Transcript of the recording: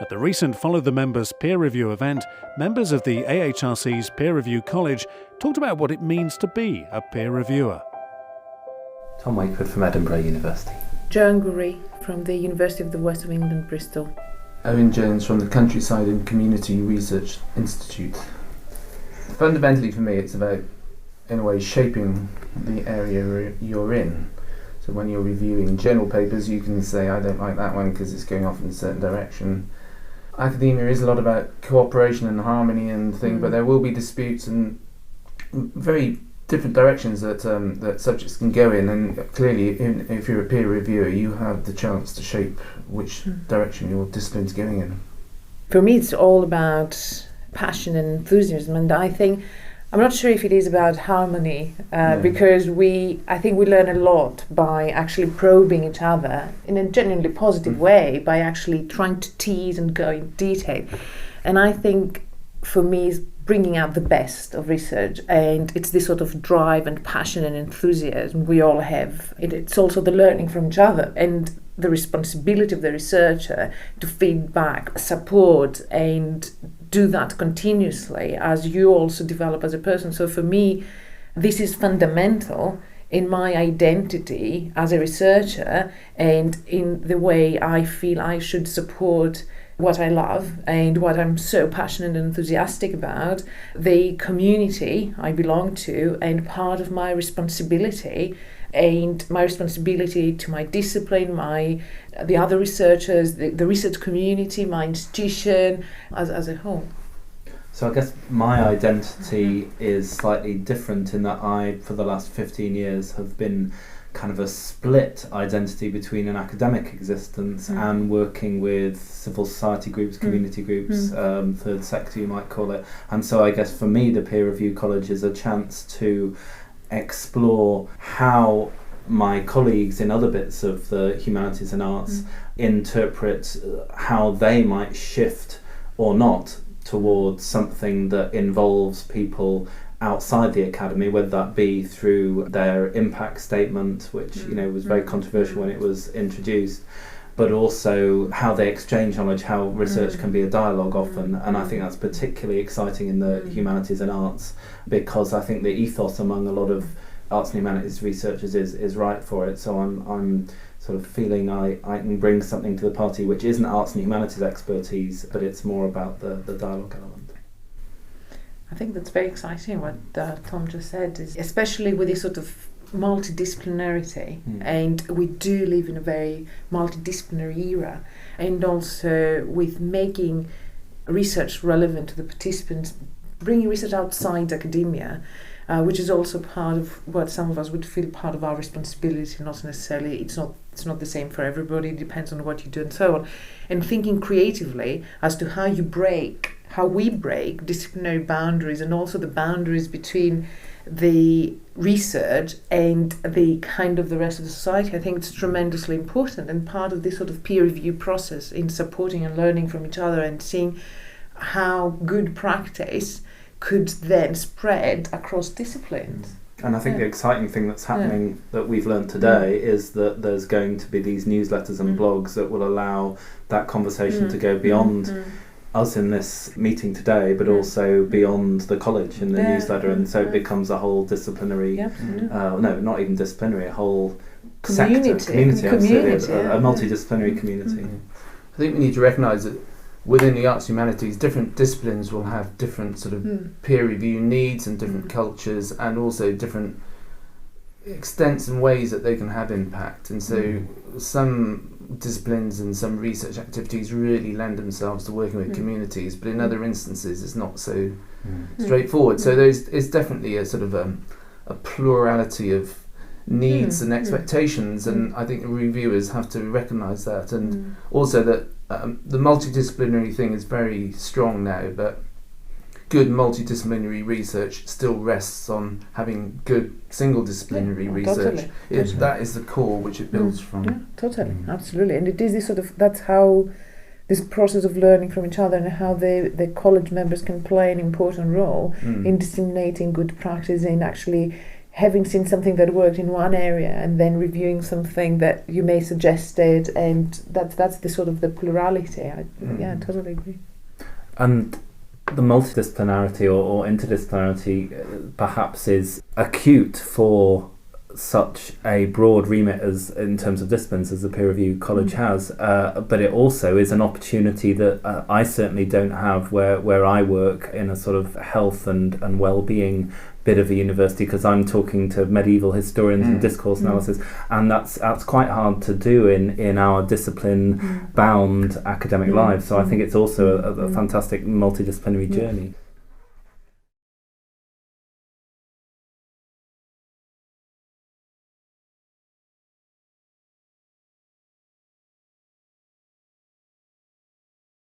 At the recent Follow the Members peer review event, members of the AHRC's Peer Review College talked about what it means to be a peer reviewer. Tom Wakeford from Edinburgh University. Joan Gurry from the University of the West of England, Bristol. Owen Jones from the Countryside and Community Research Institute. Fundamentally for me it's about, in a way, shaping the area you're in. So when you're reviewing journal papers you can say, I don't like that one because it's going off in a certain direction. Academia is a lot about cooperation and harmony and things, but there will be disputes and very different directions that subjects can go in, and clearly if you're a peer reviewer you have the chance to shape which direction your discipline's going in. For me it's all about passion and enthusiasm, and I'm not sure if it is about harmony, because I think we learn a lot by actually probing each other in a genuinely positive way, by actually trying to tease and go in detail. And I think for me it's bringing out the best of research, and it's this sort of drive and passion and enthusiasm we all have. It's also the learning from each other and the responsibility of the researcher to feed back, support, and do that continuously as you also develop as a person. So for me, this is fundamental in my identity as a researcher and in the way I feel I should support what I love and what I'm so passionate and enthusiastic about, the community I belong to, and part of my responsibility to my discipline, the other researchers, the research community, my institution as a whole. So I guess my identity is slightly different in that I, for the last 15 years, have been kind of a split identity between an academic existence and working with civil society groups, community groups, third sector you might call it. And so I guess for me the peer review college is a chance to explore how my colleagues in other bits of the humanities and arts interpret how they might shift or not towards something that involves people outside the academy, whether that be through their impact statement, which was very controversial when it was introduced, but also how they exchange knowledge, how research can be a dialogue often. And I think that's particularly exciting in the humanities and arts, because I think the ethos among a lot of arts and humanities researchers is right for it. So I'm sort of feeling I can bring something to the party which isn't arts and humanities expertise, but it's more about the dialogue element. I think that's very exciting what Tom just said, is especially with this sort of multidisciplinarity, and we do live in a very multidisciplinary era, and also with making research relevant to the participants, bringing research outside academia, which is also part of what some of us would feel part of our responsibility. Not necessarily, it's not the same for everybody, it depends on what you do and so on, and thinking creatively as to how we break disciplinary boundaries, and also the boundaries between the research and the kind of the rest of the society. I think it's tremendously important and part of this sort of peer review process in supporting and learning from each other and seeing how good practice could then spread across disciplines. And I think the exciting thing that's happening that we've learned today is that there's going to be these newsletters and blogs that will allow that conversation to go beyond us in this meeting today, but also beyond the college in the newsletter, and so it becomes a whole disciplinary, not even disciplinary, a whole community, a multidisciplinary community. I think we need to recognise that within the arts and humanities, different disciplines will have different sort of peer review needs and different cultures, and also different extents and ways that they can have impact. And so some disciplines and some research activities really lend themselves to working with communities, but in other instances it's not so straightforward. So it's definitely a sort of a plurality of needs and expectations, and I think reviewers have to recognise that, and also that the multidisciplinary thing is very strong now, but good multidisciplinary research still rests on having good single-disciplinary research. Totally. That is the core which it builds from. Yeah, totally, absolutely. And it is this sort of, that's how this process of learning from each other and how the college members can play an important role in disseminating good practice and actually having seen something that worked in one area and then reviewing something that you may suggested, and that's the sort of the plurality. Yeah, I totally agree. And the multidisciplinarity or interdisciplinarity perhaps is acute for such a broad remit as in terms of disciplines as the peer review college has, but it also is an opportunity that I certainly don't have where I work in a sort of health and well-being bit of a university, because I'm talking to medieval historians and discourse analysis, and that's quite hard to do in our discipline bound academic lives. So I think it's also a fantastic multidisciplinary journey.